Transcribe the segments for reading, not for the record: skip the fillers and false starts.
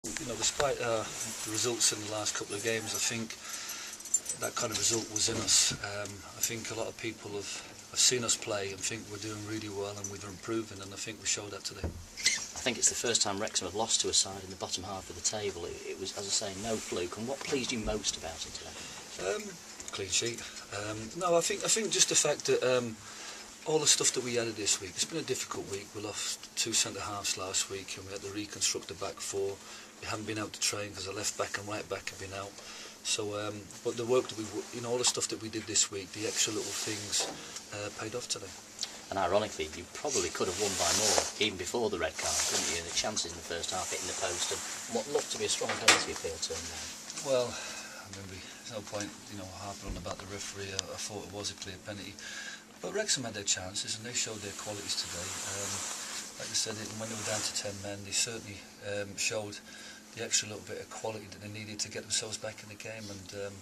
Despite the results in the last couple of games, I think that kind of result was in us. I think a lot of people have seen us play and think we're doing really well and we're improving, and I think we showed that today. I think it's the first time Wrexham have lost to a side in the bottom half of the table. It was, as I say, no fluke. And what pleased you most about it today? Clean sheet. No, I think just the fact that all the stuff that we added this week. It's been a difficult week. We lost two centre halves last week, and we had to reconstruct the back four. We haven't been out to train because the left back and right back have been out. So, but the work that all the stuff that we did this week, the extra little things, paid off today. And ironically, you probably could have won by more even before the red card, couldn't you? The chances in the first half hitting the post and what looked to be a strong penalty appeal turned down. Well, I mean, there's no point, harping on about the referee. I thought it was a clear penalty. But Wrexham had their chances and they showed their qualities today. Like I said, when they were down to 10 men, they certainly showed the extra little bit of quality that they needed to get themselves back in the game. And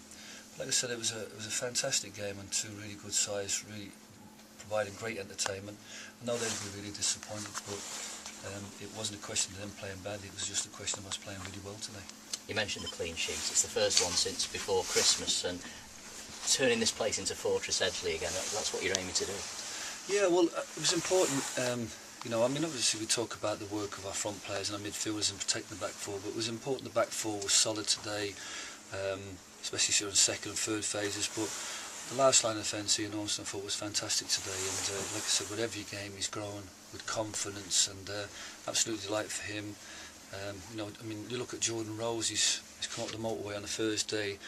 like I said, it was a fantastic game and two really good sides, really providing great entertainment. I know they'd be really disappointed, but it wasn't a question of them playing badly. It was just a question of us playing really well today. You mentioned the clean sheet. It's the first one since before Christmas, and turning this place into Fortress Edgeley again, that's what you're aiming to do. Yeah, well, it was important. Obviously we talk about the work of our front players and our midfielders and protecting the back four, but it was important the back four was solid today, especially during second and third phases. But the last line of defence, Ian Ormston, I thought was fantastic today, and like I said, with every game he's growing with confidence, and absolutely delight for him. You look at Jordan Rose, he's come up the motorway on a Thursday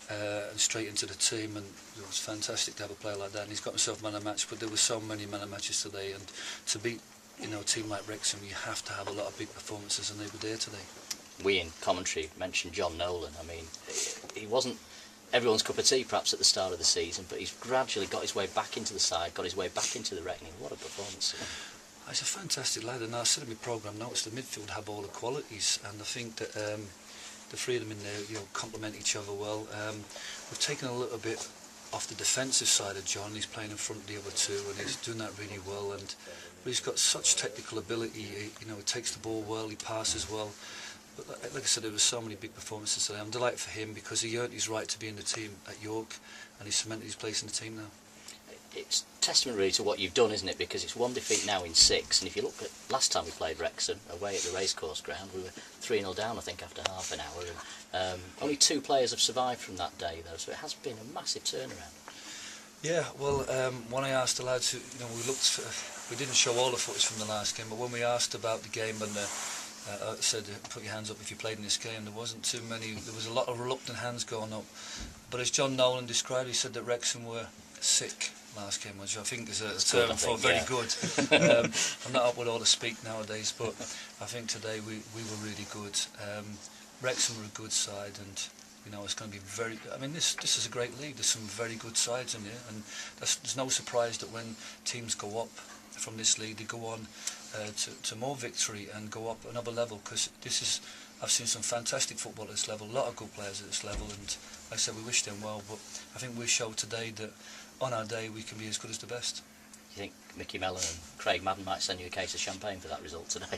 and straight into the team, and it was fantastic to have a player like that, and he's got himself man of match. But there were so many man of matches today, and to beat a team like Wrexham, you have to have a lot of big performances, and they were there today. We in commentary mentioned John Nolan. I mean, he wasn't everyone's cup of tea perhaps at the start of the season, but he's gradually got his way back into the side, got his way back into the reckoning. What a performance today. He's a fantastic lad, and I said in my programme notes the midfield have all the qualities, and I think that the three of them in there complement each other well. We've taken a little bit off the defensive side of John. He's playing in front of the other two, and he's doing that really well. But he's got such technical ability. He takes the ball well, he passes well. But like I said, there were so many big performances today. I'm delighted for him because he earned his right to be in the team at York, and he's cemented his place in the team now. It's testament really to what you've done, isn't it? Because it's one defeat now in 6, and if you look at last time we played Wrexham away at the racecourse ground, we were 3-0 down, I think, after half an hour. And, only 2 players have survived from that day, though, so it has been a massive turnaround. Yeah, well, when I asked the lads, we didn't show all the footage from the last game, but when we asked about the game and I said, put your hands up if you played in this game, there wasn't too many. There was a lot of reluctant hands going up. But as John Nolan described, he said that Wrexham were sick last game, which I think is a term for very good. I'm not up with all the speak nowadays, but I think today we were really good. Wrexham were a good side, and it's going to be very. I mean, this is a great league. There's some very good sides in here, and there's no surprise that when teams go up from this league, they go on to more victory and go up another level, because I've seen some fantastic football at this level, a lot of good players at this level, and like I said, we wish them well, but I think we showed today that on our day we can be as good as the best. Do you think Mickey Mellon and Craig Madden might send you a case of champagne for that result today?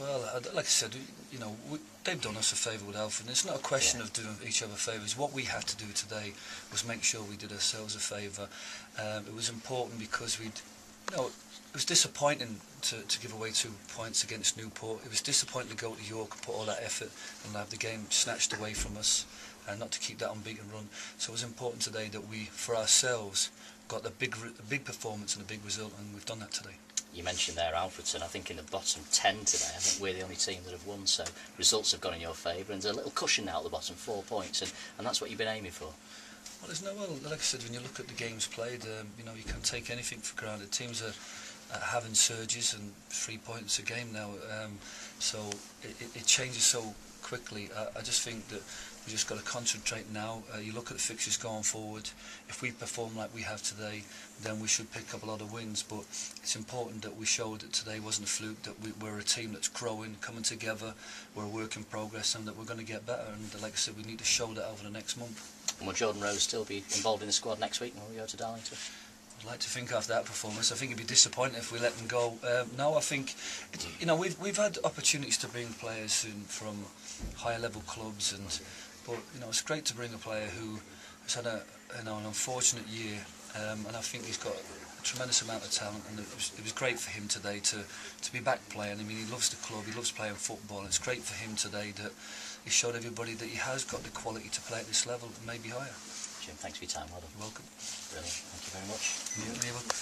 Well, like I said, they've done us a favour with Alfred, and it's not a question of doing each other favours. What we had to do today was make sure we did ourselves a favour. It was important because it was disappointing to give away 2 points against Newport. It was disappointing to go to York and put all that effort and have the game snatched away from us, and not to keep that unbeaten run. So it was important today that we, for ourselves, got a big performance and a big result, and we've done that today. You mentioned there Alfredson. I think in the bottom 10 today, I think we're the only team that have won, so results have gone in your favour, and there's a little cushion now at the bottom, 4 points, and that's what you've been aiming for. Well, like I said, when you look at the games played, you can't take anything for granted. Teams are having surges and 3 points a game now, so it changes so quickly. I just think that we just got to concentrate now. You look at the fixtures going forward. If we perform like we have today, then we should pick up a lot of wins. But it's important that we showed that today wasn't a fluke, that we're a team that's growing, coming together, we're a work in progress, and that we're going to get better. And like I said, we need to show that over the next month. And will Jordan Rose still be involved in the squad next week when we go to Darlington? I'd like to think after that performance, I think it'd be disappointing if we let them go. No, I think, you know, we've had opportunities to bring players in from higher level clubs, but you know, it's great to bring a player who has had an unfortunate year, and I think he's got a tremendous amount of talent, and it was great for him today to be back playing. I mean, he loves the club, he loves playing football, and it's great for him today that he showed everybody that he has got the quality to play at this level, and maybe higher. Jim, thanks for your time. Well done. You're welcome. Brilliant. Thank you very much. You're welcome.